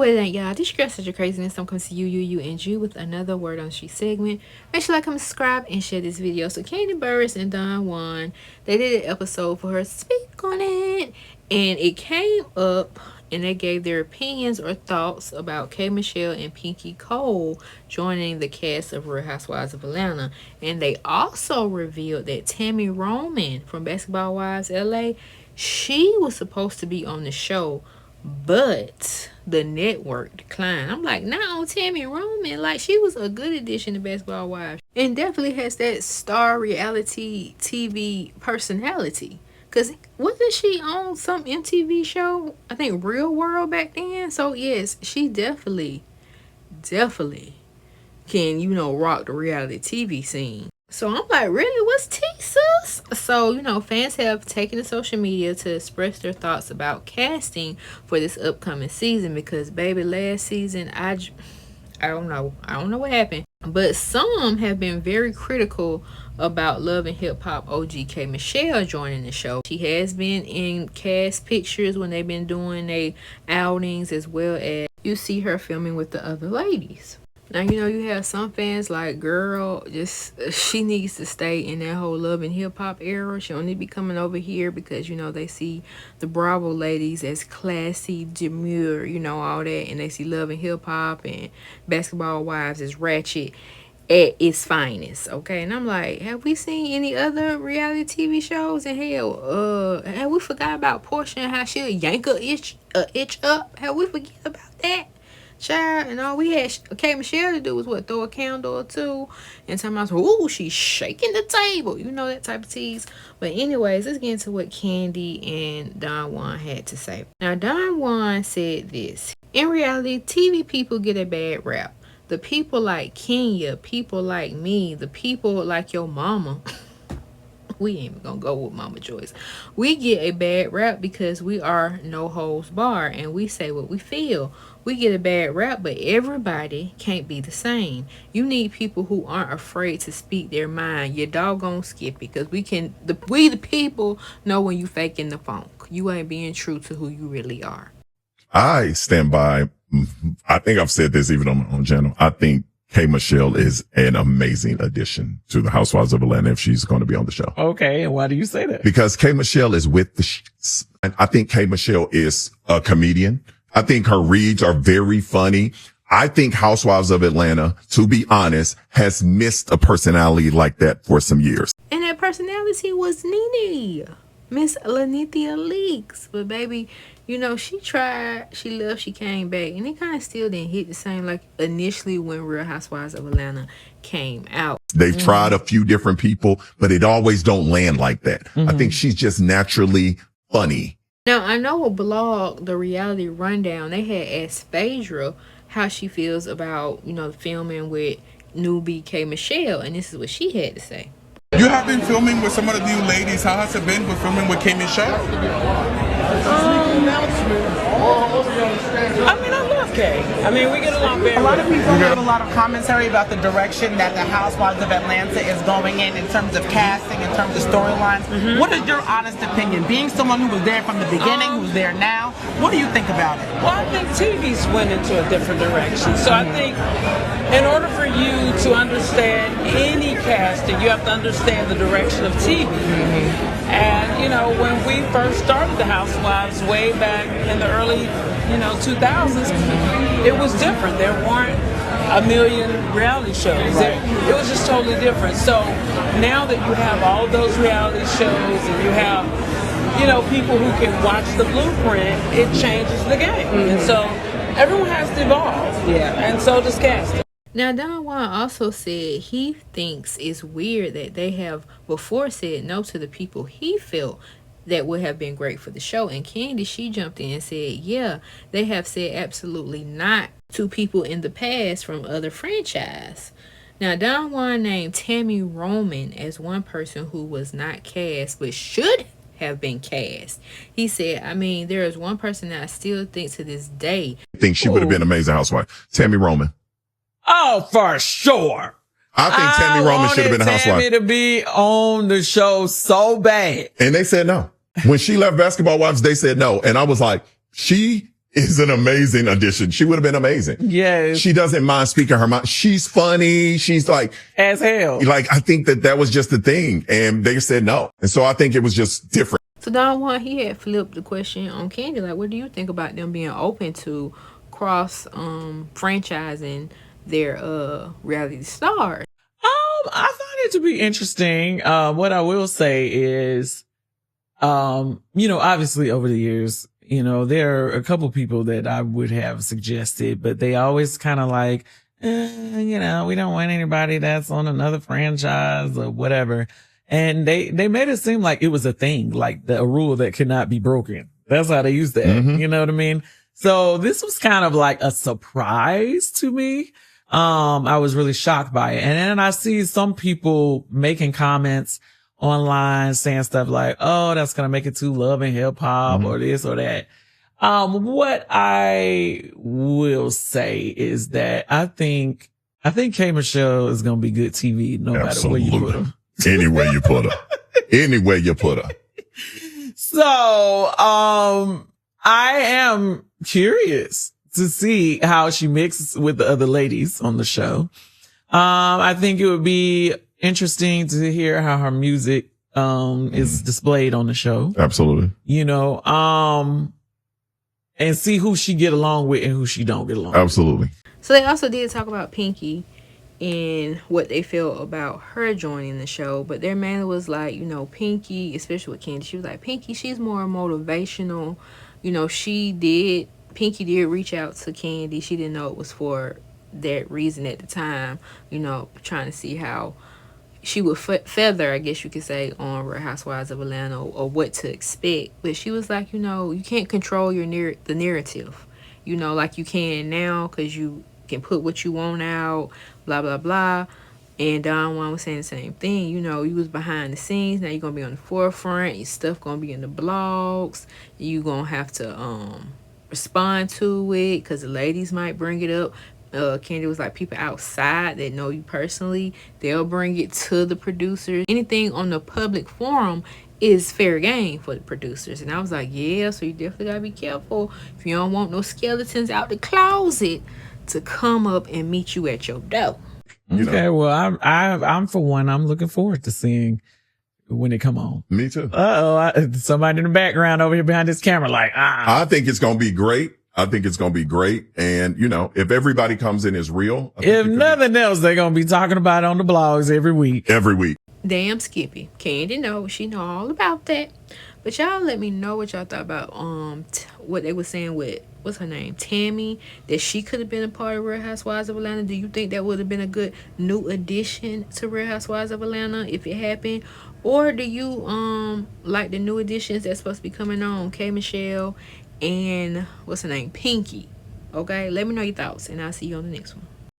but it ain't, y'all. This girl such a craziness. I'm coming to you, and you with another Word on Street segment. Make sure you like, comment, subscribe, and share this video. So Kandi Burruss and DonJuan, they did an episode for her Speak on It, and it came up, and they gave their opinions or thoughts about K. Michelle and Pinky Cole joining the cast of Real Housewives of Atlanta. And they also revealed that Tami Roman from Basketball Wives LA, she was supposed to be on the show, but the network declined. I'm like, not on Tami Roman. Like, she was a good addition to Basketball Wives and definitely has that star reality TV personality. Because wasn't she on some MTV show? I think Real World back then. So, yes, she definitely can, you know, rock the reality TV scene. So, I'm like, really? What's tea, sis? So, you know, fans have taken to social media to express their thoughts about casting for this upcoming season. Because, baby, last season, I don't know. I don't know what happened. But some have been very critical about Love and Hip Hop OG K. Michelle joining the show. She has been in cast pictures when they've been doing their outings, as well as you see her filming with the other ladies. Now, you know, you have some fans like, girl, she needs to stay in that whole Love and Hip Hop era. She don't need to be coming over here because, you know, they see the Bravo ladies as classy, demure, you know, all that. And they see Love and Hip Hop and Basketball Wives as ratchet at its finest, okay? And I'm like, have we seen any other reality TV shows? And hell, have we forgot about Portia and how she'll yank a itch up? Have we forget about that? Child, and all we had K. Michelle to do was what, throw a candle or two and tell me, ooh, she's shaking the table, you know, that type of tease. But anyways, let's get into what Kandi and DonJuan had to say. Now, DonJuan said this: in reality, TV people get a bad rap. The people like Kenya, people like me, the people like your mama. We ain't even gonna go with Mama Joyce. We get a bad rap because we are no holds barred and we say what we feel. We get a bad rap, but everybody can't be the same. You need people who aren't afraid to speak their mind. Your doggone skip it, because we the people know when you faking the funk. You ain't being true to who you really are. I stand by. I think I've said this even on my own channel. I think K. Michelle is an amazing addition to the Housewives of Atlanta if she's going to be on the show. Okay, and why do you say that? Because K. Michelle is with the shits. And I think K. Michelle is a comedian. I think her reads are very funny. I think Housewives of Atlanta, to be honest, has missed a personality like that for some years. And that personality was Nene, Miss Lanithia Leaks. But baby, you know, she tried, she left, she came back, and it kind of still didn't hit the same like initially when Real Housewives of Atlanta came out. They've tried a few different people, but it always don't land like that. I think she's just naturally funny. Now, I know a blog, The Reality Rundown, they had asked Phaedra how she feels about, you know, filming with newbie K. Michelle, and this is what she had to say. You have been filming with some of the new ladies. How has it been with filming with K. Michelle? I mean, I love Kay. I mean, we get along very well. A lot of people have a lot of commentary about the direction that the Housewives of Atlanta is going in terms of casting, in terms of storylines. What is your honest opinion? Being someone who was there from the beginning, who's there now, what do you think about it? Well, I think TV's went into a different direction. So I think in order for you to understand any casting, you have to understand the direction of TV. And, you know, when we first started the Housewives way back in the early, 2000s, it was different. There weren't a million reality shows. It was just totally different. So now that you have all those reality shows and you have, people who can watch the blueprint, it changes the game. And so everyone has to evolve. Yeah. And so does casting. Now, DonJuan also said he thinks it's weird that they have before said no to the people he felt that would have been great for the show. And Kandi, she jumped in and said, yeah, they have said absolutely not to people in the past from other franchise. Now, DonJuan named Tammy Roman as one person who was not cast but should have been cast. He said, I mean, there is one person that I still think to this day. I think she would have been an amazing housewife. Tammy Roman. Oh, for sure. I think Tammy Roman should have been a housewife. Tammy to be on the show so bad. And they said no. When she left Basketball Wives, they said no. And I was like, she is an amazing addition. She would have been amazing. Yes. She doesn't mind speaking her mind. She's funny. She's like, as hell. like, I think that was just the thing. And they said no. And so I think it was just different. So DonJuan, he had flipped the question on Kandi. Like, what do you think about them being open to cross franchising their reality stars? I find it to be interesting. What I will say is, obviously over the years, there are a couple people that I would have suggested, but they always kind of like, we don't want anybody that's on another franchise or whatever. And they made it seem like it was a thing, like a rule that could not be broken. That's how they used that. You know what I mean? So this was kind of like a surprise to me. I was really shocked by it. And then I see some people making comments online saying stuff like, oh, that's going to make it too love and hip hop or this or that. What I will say is that I think K Michelle is going to be good TV no matter where you put her. Any way you put her. Any way you put her. So, I am curious to see how she mixes with the other ladies on the show. I think it would be interesting to hear how her music, is displayed on the show. Absolutely. And see who she get along with and who she don't get along with. Absolutely. So they also did talk about Pinky and what they felt about her joining the show, but their man was like, Pinky, especially with Kandi, she was like, Pinky, she's more motivational. Pinky did reach out to Kandi. She didn't know it was for that reason at the time, trying to see how she would feather, I guess you could say, on Real Housewives of Atlanta or what to expect. But she was like, you can't control the narrative, like you can now, because you can put what you want out, blah, blah, blah. And DonJuan was saying the same thing. You was behind the scenes. Now you're going to be on the forefront. Your stuff going to be in the blogs. You're going to have to respond to it because the ladies might bring it up. Kandi was like, people outside that know you personally, they'll bring it to the producers. Anything on the public forum is fair game for the producers. And I was like, yeah, so you definitely got to be careful if you don't want no skeletons out the closet to come up and meet you at your door. Okay, well, I'm for one, I'm looking forward to seeing when it come on. Me too. Somebody in the background over here behind this camera like, I think it's going to be great. And, if everybody comes in as real. If nothing else, they're going to be talking about it on the blogs every week. Every week. Damn Skippy. Kandi knows. She know all about that. But y'all let me know what y'all thought about what they were saying with, what's her name, Tammy, that she could have been a part of Real Housewives of Atlanta. Do you think that would have been a good new addition to Real Housewives of Atlanta if it happened? Or do you like the new additions that's supposed to be coming on, K Michelle and what's her name, Pinky? Okay, let me know your thoughts and I'll see you on the next one.